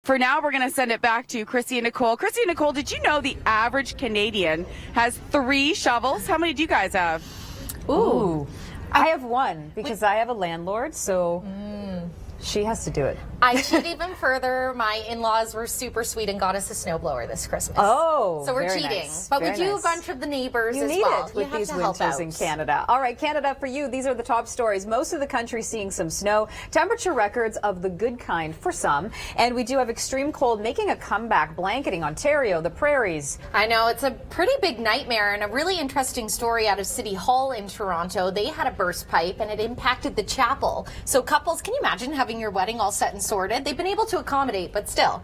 For now, we're going to send it back to Chrissy and Nicole. Chrissy and Nicole, did you know the average Canadian has 3 shovels? How many do you guys have? Ooh. I have one because I have a landlord, so she has to do it. I should even further. My in-laws were super sweet and got us a snowblower this Christmas. Oh, so we're cheating. Nice. But very we do nice. a bunch of the neighbors you as need well. it with you these have to help winters out. in Canada. All right, Canada, for you, these are the top stories. Most of the country seeing some snow, temperature records of the good kind for some, and we do have extreme cold making a comeback, blanketing Ontario, the prairies. I know, it's a pretty big nightmare, and a really interesting story out of City Hall in Toronto. They had a burst pipe and it impacted the chapel. So couples, can you imagine having your wedding all set and sorted? They've been able to accommodate, but still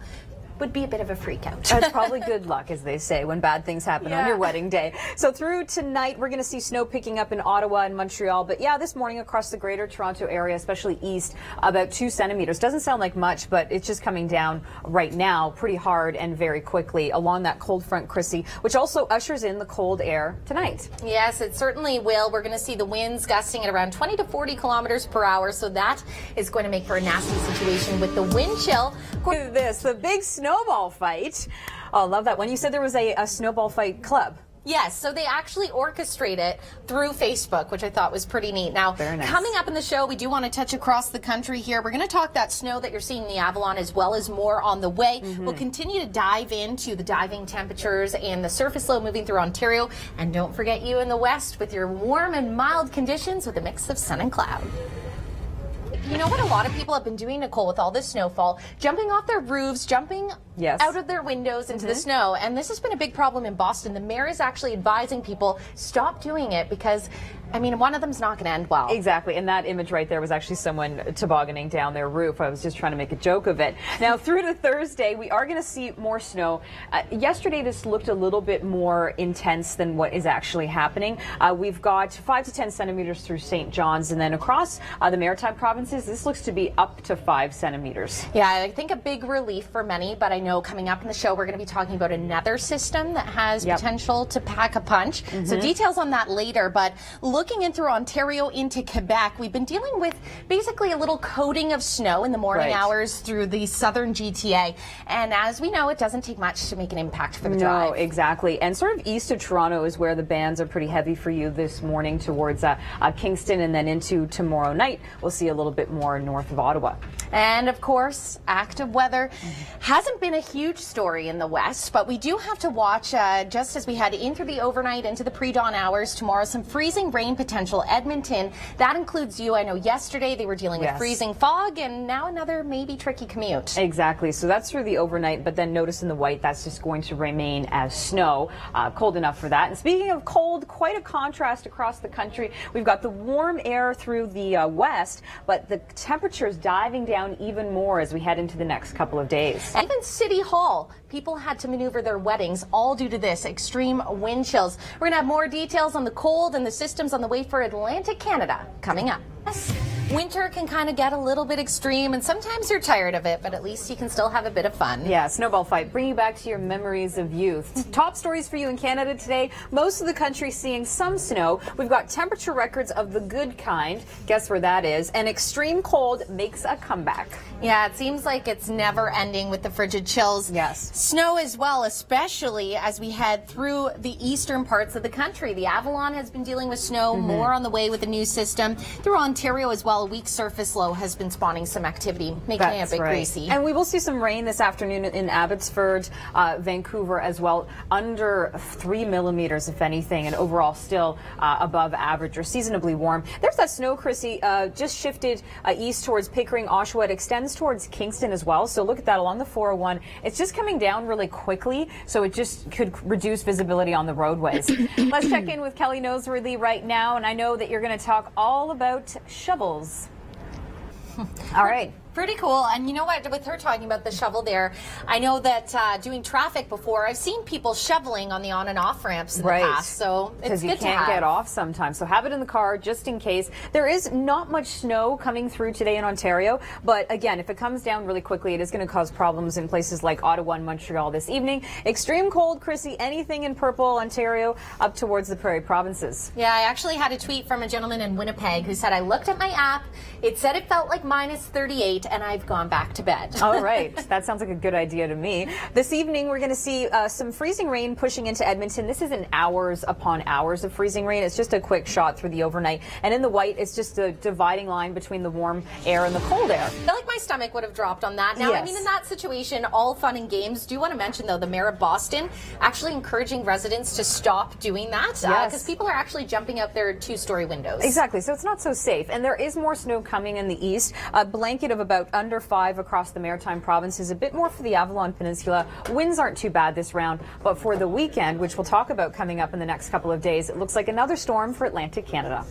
would be a bit of a freak out. That's probably good luck, as they say, when bad things happen on your wedding day. So through tonight, we're going to see snow picking up in Ottawa and Montreal. But yeah, this morning across the greater Toronto area, especially east, about 2 centimeters. Doesn't sound like much, but it's just coming down right now pretty hard and very quickly along that cold front, Chrissy, which also ushers in the cold air tonight. Yes, it certainly will. We're going to see the winds gusting at around 20 to 40 kilometers per hour. So that is going to make for a nasty situation with the wind chill. Look at this, the big snowball fight. Oh, I love that one. You said there was a snowball fight club. Yes, so they actually orchestrate it through Facebook, which I thought was pretty neat. Now, coming up in the show, we do want to touch across the country here. We're going to talk that snow that you're seeing in the Avalon as well as more on the way. We'll continue to dive into the diving temperatures and the surface low moving through Ontario. And don't forget you in the west with your warm and mild conditions with a mix of sun and cloud. You know what a lot of people have been doing, Nicole, with all this snowfall? Jumping off their roofs, jumping out of their windows into the snow. And this has been a big problem in Boston. The mayor is actually advising people stop doing it because, I mean, one of them's not going to end well. Exactly. And that image right there was actually someone tobogganing down their roof. I was just trying to make a joke of it. Now, through to Thursday, we are going to see more snow. Yesterday, this looked a little bit more intense than what is actually happening. We've got 5 to 10 centimeters through St. John's, and then across the Maritime provinces, this looks to be up to 5 centimeters. Yeah, I think a big relief for many, but I know coming up in the show, we're going to be talking about another system that has potential to pack a punch. So details on that later, but looking in through Ontario into Quebec, we've been dealing with basically a little coating of snow in the morning hours through the southern GTA. And as we know, it doesn't take much to make an impact for the drive. No, exactly. And sort of east of Toronto is where the bands are pretty heavy for you this morning towards Kingston, and then into tomorrow night. We'll see a little bit more north of Ottawa. And of course, active weather hasn't been a huge story in the west, but we do have to watch just as we head in through the overnight into the pre-dawn hours tomorrow, some freezing rain potential. Edmonton, that includes you. I know yesterday they were dealing with freezing fog, and now another maybe tricky commute. Exactly. So that's through the overnight, but then notice in the white, that's just going to remain as snow. Cold enough for that. And speaking of cold, quite a contrast across the country. We've got the warm air through the west, but the temperatures diving down even more as we head into the next couple of days. Even City Hall, people had to maneuver their weddings all due to this extreme wind chills. We're going to have more details on the cold and the systems on the way for Atlantic Canada coming up. Winter can kind of get a little bit extreme, and sometimes you're tired of it, but at least you can still have a bit of fun. Yeah, snowball fight, bring you back to your memories of youth. Top stories for you in Canada today. Most of the country seeing some snow. We've got temperature records of the good kind. Guess where that is? And extreme cold makes a comeback. Yeah, it seems like it's never ending with the frigid chills. Yes. Snow as well, especially as we head through the eastern parts of the country. The Avalon has been dealing with snow, more on the way with a new system. Through Ontario as well, a weak surface low has been spawning some activity, making it a bit greasy. And we will see some rain this afternoon in Abbotsford, Vancouver as well, under 3 millimeters, if anything, and overall still above average or seasonably warm. There's that snow, Chrissy, just shifted east towards Pickering, Oshawa. It extends towards Kingston as well. So look at that along the 401. It's just coming down really quickly, so it just could reduce visibility on the roadways. Let's check in with Kelly Noseworthy right now, and I know that you're going to talk all about shovels. All right. Pretty cool. And you know what, with her talking about the shovel there, I know that doing traffic before, I've seen people shoveling on the on and off ramps in the past. So it's good to have. Because you can't get off sometimes. So have it in the car just in case. There is not much snow coming through today in Ontario. But again, if it comes down really quickly, it is going to cause problems in places like Ottawa and Montreal this evening. Extreme cold, Chrissy, anything in purple, Ontario, up towards the Prairie provinces. Yeah, I actually had a tweet from a gentleman in Winnipeg who said, I looked at my app. It said it felt like -38. late and I've gone back to bed. All right. That sounds like a good idea to me. This evening, we're going to see some freezing rain pushing into Edmonton. This isn't hours upon hours of freezing rain. It's just a quick shot through the overnight. And in the white, it's just a dividing line between the warm air and the cold air. I feel like my stomach would have dropped on that. Now, Yes. I mean, in that situation, all fun and games. Do want to mention, though, the mayor of Boston actually encouraging residents to stop doing that because people are actually jumping out their two-story windows. Exactly. So it's not so safe. And there is more snow coming in the east. A blanket of about under 5 across the Maritime provinces. A bit more for the Avalon Peninsula. Winds aren't too bad this round. But for the weekend, which we'll talk about coming up in the next couple of days, it looks like another storm for Atlantic Canada.